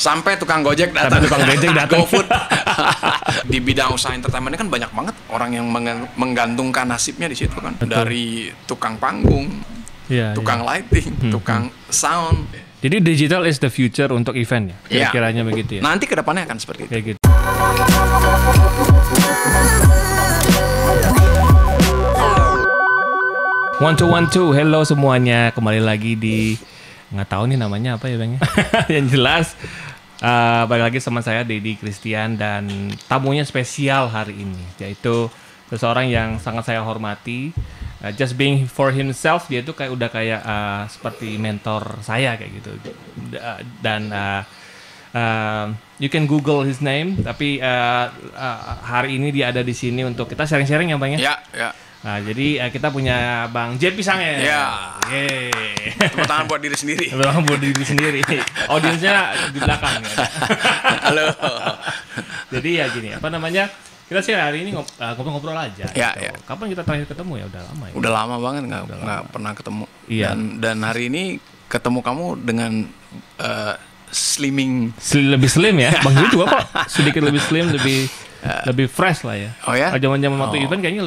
Sampai tukang Gojek datang. GoFood. Di bidang usaha entertainment ini kan banyak banget orang yang menggantungkan nasibnya di situ kan. Betul. Dari tukang panggung, tukang lighting, tukang sound. Jadi digital is the future untuk event ya? Kira-kiranya begitu ya? Nanti kedepannya akan seperti itu. Kayak gitu. One two, hello semuanya. Kembali lagi di, nggak tahu nih namanya apa ya Bang ya. Yang jelas balik lagi sama saya Dedi Christian dan tamunya spesial hari ini, yaitu seseorang yang sangat saya hormati. Just being for himself, dia tuh kayak udah kayak seperti mentor saya kayak gitu. Dan you can Google his name, tapi hari ini dia ada di sini untuk kita sharing-sharing ya Bang ya. Ya. Nah, jadi kita punya Bang Jet Pisang ya. Ya. Tepuk tangan buat diri sendiri. Tepuk tangan buat diri sendiri. Audiensnya di belakang ya. Halo. Jadi ya gini, apa namanya? Kita sih hari ini ngobrol-ngobrol aja. Ya, gitu. ya. Kapan kita terakhir ketemu ya? Udah lama ya. Udah lama banget nggak pernah ketemu. Iya. Dan hari ini ketemu kamu dengan slimming. Lebih slim ya. Bang Jet juga kok sedikit lebih slim, lebih fresh lah ya. Oh ya? Zaman-zaman waktu event kayaknya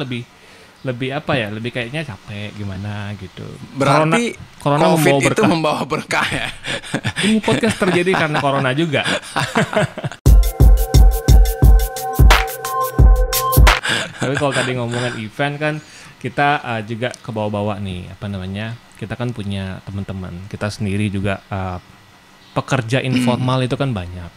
lebih apa ya? Lebih kayaknya capek gimana gitu. Berarti corona COVID itu membawa berkah ya. Ini podcast terjadi karena corona juga. Tapi kalau tadi ngomongin event kan kita juga ke bawah-bawah nih, apa namanya? Kita kan punya teman-teman, kita sendiri juga pekerja informal itu kan banyak.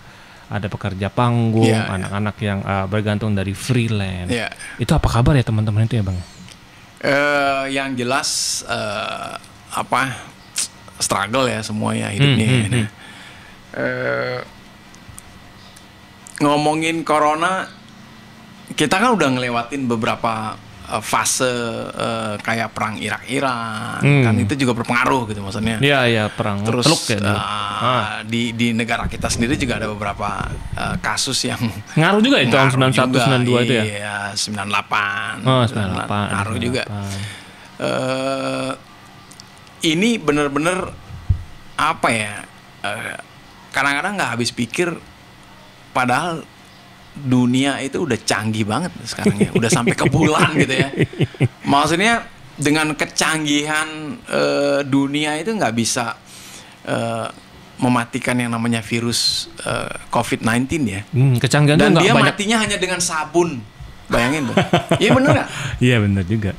Ada pekerja panggung, anak-anak yang bergantung dari freelance. Itu apa kabar ya teman-teman itu ya Bang? Yang jelas struggle ya semuanya hidupnya. Ngomongin corona, kita kan udah ngelewatin beberapa fase kayak perang Irak-Iran, kan itu juga berpengaruh gitu maksudnya. Iya perang. Terus Teluk ya, di negara kita sendiri juga ada beberapa kasus yang ngaruh juga itu tahun 91 92 itu ya. Iya, 98. Oh, 98. Ngaruh juga. Ini benar-benar apa ya? Kadang-kadang nggak habis pikir, padahal dunia itu udah canggih banget sekarang ya, udah sampai ke bulan gitu ya. Maksudnya dengan kecanggihan dunia itu nggak bisa mematikan yang namanya virus COVID-19 ya. Kecanggihan dan dia banyak. matinya hanya dengan sabun, bayangin Bang. Iya bener nggak? Iya bener juga.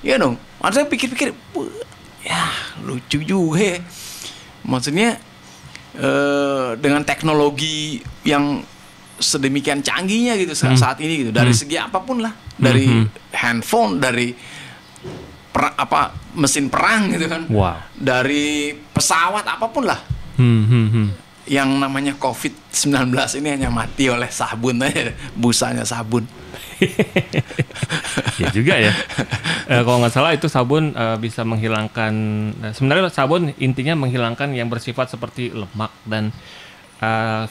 Iya dong. Maksudnya pikir-pikir, ya lucu juga ya. Maksudnya dengan teknologi yang sedemikian canggihnya gitu saat ini gitu, dari segi apapun lah, dari handphone, dari mesin perang gitu kan, dari pesawat apapun lah, yang namanya COVID-19 ini hanya mati oleh sabun aja, busanya sabun. Ya juga ya. Kalau nggak salah itu sabun bisa menghilangkan, sebenarnya sabun intinya menghilangkan yang bersifat seperti lemak, dan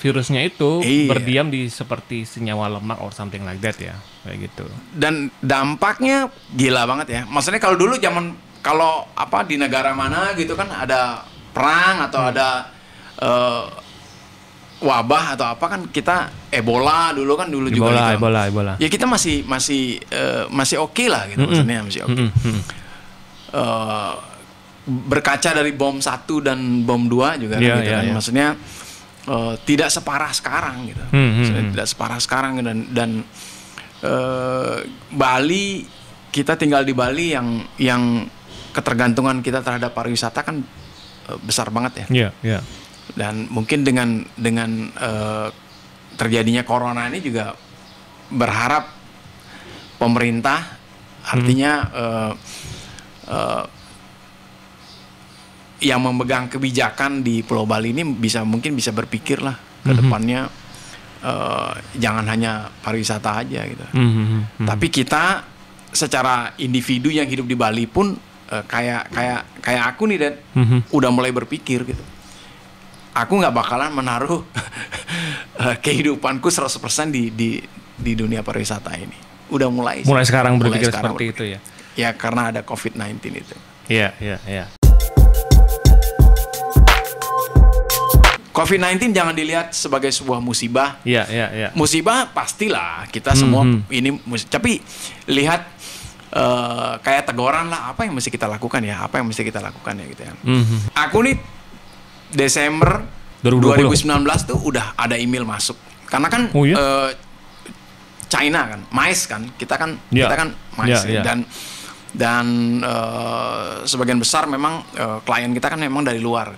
virusnya itu berdiam di seperti senyawa lemak or something like that ya, kayak gitu. Dan dampaknya gila banget ya. Maksudnya kalau dulu di negara mana gitu kan ada perang atau ada wabah atau apa kan, kita Ebola dulu juga gitu. Ebola. Ya kita masih oke lah gitu, maksudnya masih oke. Berkaca dari bom 1 dan bom 2 juga kan, gitu kan. Maksudnya tidak separah sekarang gitu. Tidak separah sekarang dan Bali, kita tinggal di Bali yang ketergantungan kita terhadap pariwisata kan besar banget ya. Iya. Dan mungkin dengan terjadinya corona ini juga berharap pemerintah, artinya yang memegang kebijakan di Pulau Bali ini mungkin bisa berpikir lah ke depannya, jangan hanya pariwisata aja gitu. Tapi kita secara individu yang hidup di Bali pun kayak aku nih, dan udah mulai berpikir gitu. Aku nggak bakalan menaruh kehidupanku 100% di dunia pariwisata ini. Udah mulai sekarang berpikir seperti itu ya. Ya karena ada COVID-19 itu. Iya. COVID-19 jangan dilihat sebagai sebuah musibah. Iya. Musibah pastilah kita semua ini, tapi lihat kayak teguran lah, apa yang mesti kita lakukan ya, gitu ya. Aku nih Desember 2019 tuh udah ada email masuk, karena kan China kan, mais kan, kita kan mais dan sebagian besar memang klien kita kan memang dari luar.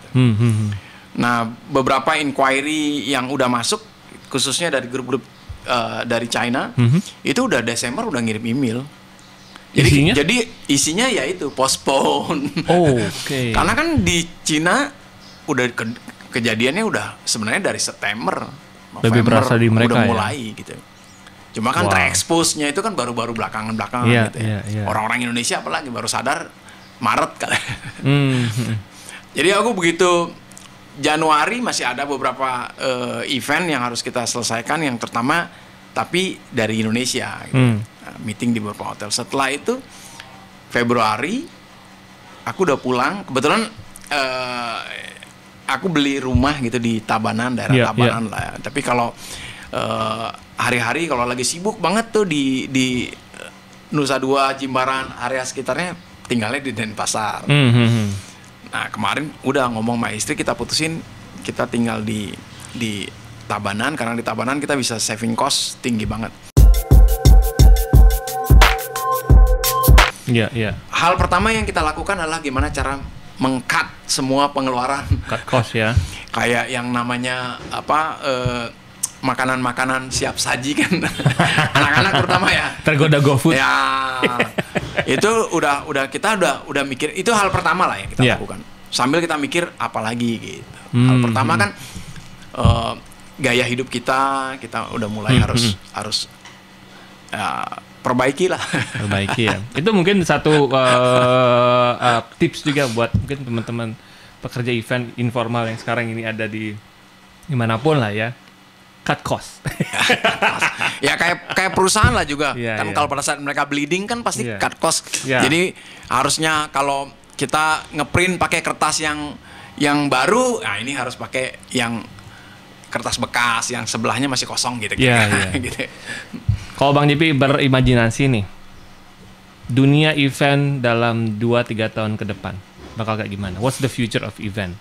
Nah, beberapa inquiry yang udah masuk, khususnya dari grup-grup dari China, itu udah Desember udah ngirim email. Jadi isinya ya itu postpone. Oke. Karena kan di Cina udah kejadiannya udah sebenarnya dari September, November lebih berasa di mereka udah mulai gitu. Cuma kan terekspos-nya itu kan baru-baru belakangan gitu ya. Orang-orang Indonesia apalagi baru sadar Maret kali. Jadi aku begitu Januari masih ada beberapa event yang harus kita selesaikan, yang pertama tapi dari Indonesia gitu. Meeting di beberapa hotel. Setelah itu Februari aku udah pulang. Kebetulan aku beli rumah gitu di Tabanan, daerah Tabanan lah ya. Tapi kalau hari-hari kalau lagi sibuk banget tuh di Nusa Dua, Jimbaran, area sekitarnya, tinggalnya di Denpasar. Nah, kemarin udah ngomong sama istri, kita putusin kita tinggal di Tabanan, karena di Tabanan kita bisa saving cost tinggi banget. Iya. Hal pertama yang kita lakukan adalah gimana cara meng-cut semua pengeluaran. Cut cost ya. Kayak yang namanya makanan-makanan siap saji kan. Anak-anak terutama ya. Tergoda GoFood. Ya. Itu udah kita udah mikir, itu hal pertama lah yang kita lakukan. Sambil kita mikir apa lagi gitu. Hal pertama kan gaya hidup kita udah mulai harus perbaiki ya. Itu mungkin satu tips juga buat mungkin teman-teman pekerja event informal yang sekarang ini ada di dimanapun lah ya. Cut cost. Ya kayak perusahaan lah juga. Kalau pada saat mereka bleeding kan pasti cut cost. Jadi harusnya kalau kita ngeprint pakai kertas yang baru, nah ini harus pakai yang kertas bekas yang sebelahnya masih kosong gitu. Gitu. Kalau Bang JP berimajinasi nih, dunia event dalam 2-3 tahun ke depan bakal kayak gimana? What's the future of event?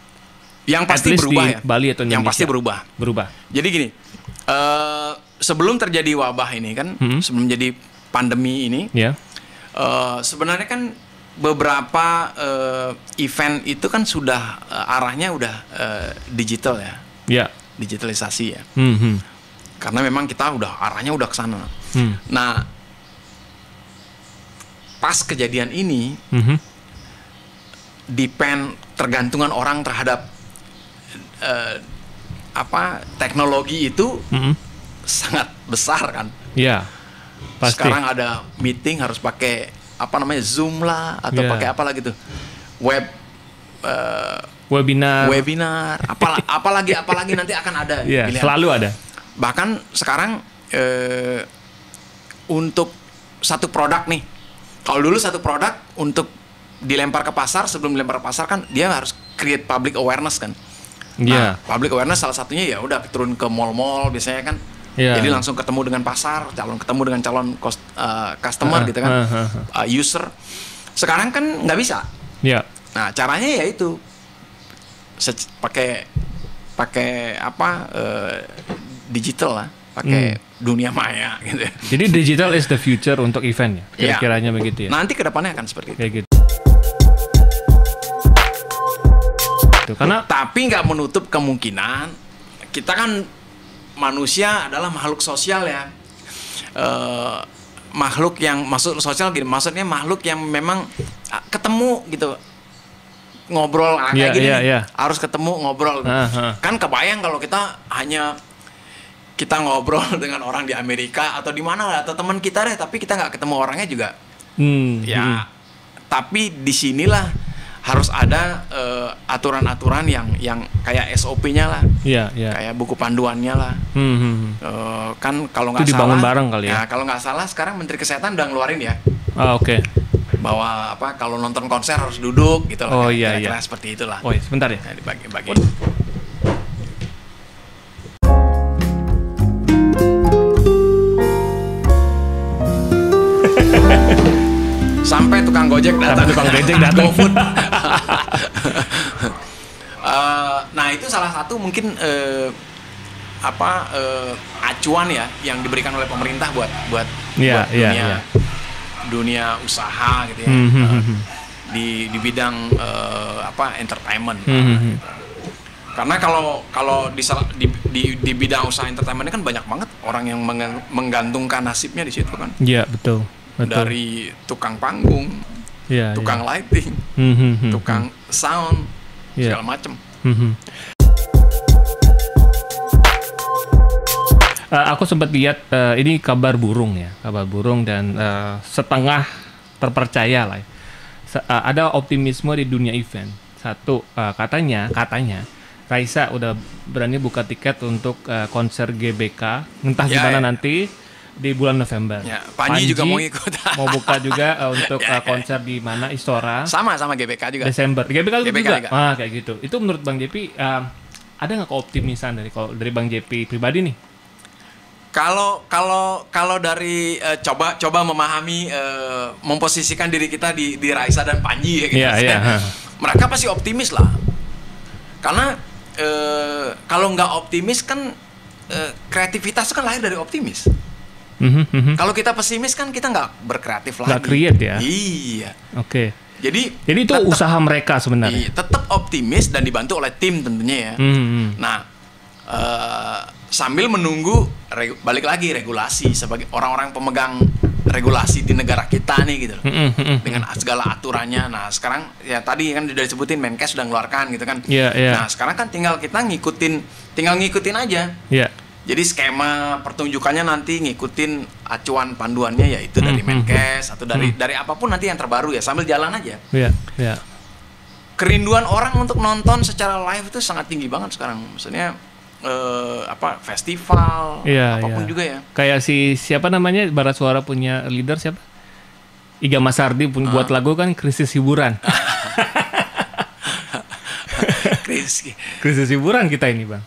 Yang pasti berubah ya. Bali atau Indonesia? Yang pasti berubah. Jadi gini, sebelum terjadi wabah ini kan, sebelum jadi pandemi ini, sebenarnya kan beberapa event itu kan sudah arahnya udah digital ya. Digitalisasi ya. Karena memang kita arahnya udah ke sana. Nah, pas kejadian ini, tergantungan orang terhadap teknologi itu sangat besar kan. Pasti. Sekarang ada meeting harus pakai Zoom lah atau pakai apa lagi tuh, webinar, apalagi nanti akan ada. Selalu ada. Bahkan sekarang untuk satu produk nih, kalau dulu satu produk untuk dilempar ke pasar, sebelum dilempar ke pasar kan dia harus create public awareness kan. Public awareness salah satunya ya udah turun ke mall-mall biasanya kan. Jadi langsung ketemu dengan pasar, ketemu dengan calon customer gitu kan, user. Sekarang kan nggak bisa. Nah, caranya ya itu pakai digital lah, pakai dunia maya gitu. Jadi digital is the future untuk event ya, kira-kiranya begitu ya. Nanti kedepannya akan seperti itu. Kayak gitu. Tapi nggak menutup kemungkinan, kita kan manusia adalah makhluk sosial ya. Makhluk yang maksud sosial gini, maksudnya makhluk yang memang ketemu gitu, ngobrol kayak gini, harus ketemu ngobrol. Kan kebayang kalau kita hanya ngobrol dengan orang di Amerika atau di mana atau teman kita deh, tapi kita nggak ketemu orangnya juga. Tapi disinilah harus ada aturan-aturan yang kayak SOP-nya lah, kayak buku panduannya lah. Kan kalau nggak salah dibangun bareng kali ya. Kalau nggak salah sekarang Menteri Kesehatan udah ngeluarin ya. Bahwa kalau nonton konser harus duduk gitu lah. Kira-kira seperti itulah. Sebentar ya. Dibagi-bagi. Gojek datang. Tapi tukang becek datang. GoFood. Nah itu salah satu mungkin acuan ya yang diberikan oleh pemerintah buat dunia usaha gitu ya. Di bidang entertainment. Karena kalau di bidang usaha entertainment kan banyak banget orang yang menggantungkan nasibnya di situ kan. Iya, betul. Dari tukang panggung, tukang lighting, tukang sound, segala macam. Aku sempat lihat ini kabar burung dan setengah terpercaya lah. Ada optimisme di dunia event. Satu, katanya Raisa udah berani buka tiket untuk konser GBK, entah gimana nanti di bulan November. Ya, Panji juga mau ikut. Mau buka juga untuk konser di mana, Istora. Sama GBK juga. Desember. GBK juga. juga. Kayak gitu. Itu menurut Bang JP ada nggak keoptimisan dari Bang JP pribadi nih? Kalau dari coba memahami memposisikan diri kita di Raisa dan Panji ya gitu. Mereka pasti optimis lah. Karena kalau nggak optimis kan kreativitas kan lahir dari optimis. Kalau kita pesimis kan kita nggak berkreatif lagi. Nggak create ya? Iya. Oke. Jadi itu usaha mereka sebenarnya. Iya, tetap optimis dan dibantu oleh tim tentunya ya. Nah, sambil menunggu balik lagi regulasi sebagai orang-orang pemegang regulasi di negara kita nih gitu loh. Dengan segala aturannya. Nah, sekarang ya tadi kan sudah disebutin Menkes sudah mengeluarkan gitu kan. Nah, sekarang kan tinggal kita ngikutin aja. Jadi skema pertunjukannya nanti ngikutin acuan panduannya yaitu dari Menkes atau dari apapun nanti yang terbaru ya, sambil jalan aja. Kerinduan orang untuk nonton secara live itu sangat tinggi banget sekarang. Maksudnya festival apapun juga ya. Kayak siapa namanya Barat Suara punya leader siapa? Iga Masardi pun buat lagu kan krisis hiburan. Krisis hiburan kita ini, Bang.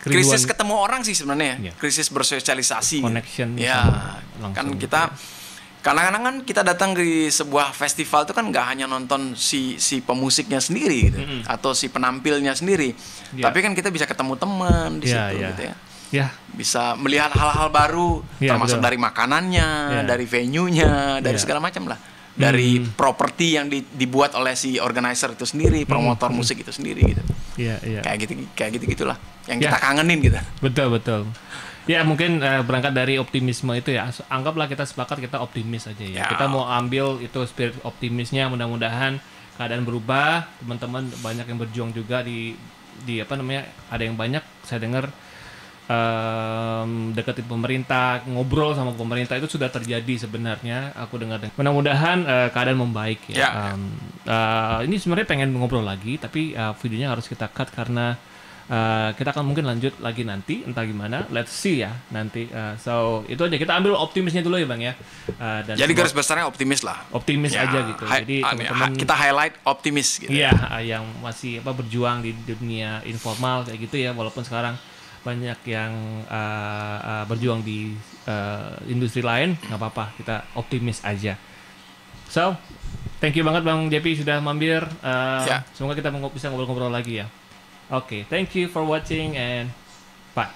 Krisis ketemu orang sih sebenarnya. Krisis bersosialisasi. Connection. Kan kita kadang-kadang kan kita datang ke sebuah festival itu kan nggak hanya nonton si pemusiknya sendiri gitu, atau si penampilnya sendiri, tapi kan kita bisa ketemu teman di situ gitu ya. Bisa melihat hal-hal baru, termasuk dari makanannya, dari venue-nya, dari segala macam lah, dari properti yang dibuat oleh si organizer itu sendiri, promotor musik itu sendiri gitu. Kayak gitu gitulah yang kita kangenin gitu. Betul. Ya mungkin berangkat dari optimisme itu ya, anggaplah kita sepakat kita optimis aja ya. Kita mau ambil itu spirit optimisnya, mudah-mudahan keadaan berubah. Teman-teman banyak yang berjuang juga di ada yang banyak saya dengar deketin pemerintah, ngobrol sama pemerintah itu sudah terjadi sebenarnya. Aku dengar. Mudah-mudahan keadaan membaik ya. Ini sebenarnya pengen ngobrol lagi, tapi videonya harus kita cut karena kita akan mungkin lanjut lagi nanti, entah gimana, let's see ya nanti. So itu aja, kita ambil optimisnya dulu ya Bang ya. Dan jadi garis besarnya optimis lah. Optimis aja gitu. Jadi teman-teman kita highlight optimis gitu. Iya, yang masih berjuang di dunia informal kayak gitu ya, walaupun sekarang banyak yang berjuang di industri lain, nggak apa-apa, kita optimis aja. So, thank you banget Bang JP sudah mampir. Semoga kita bisa ngobrol-ngobrol lagi ya. Okay, thank you for watching and bye.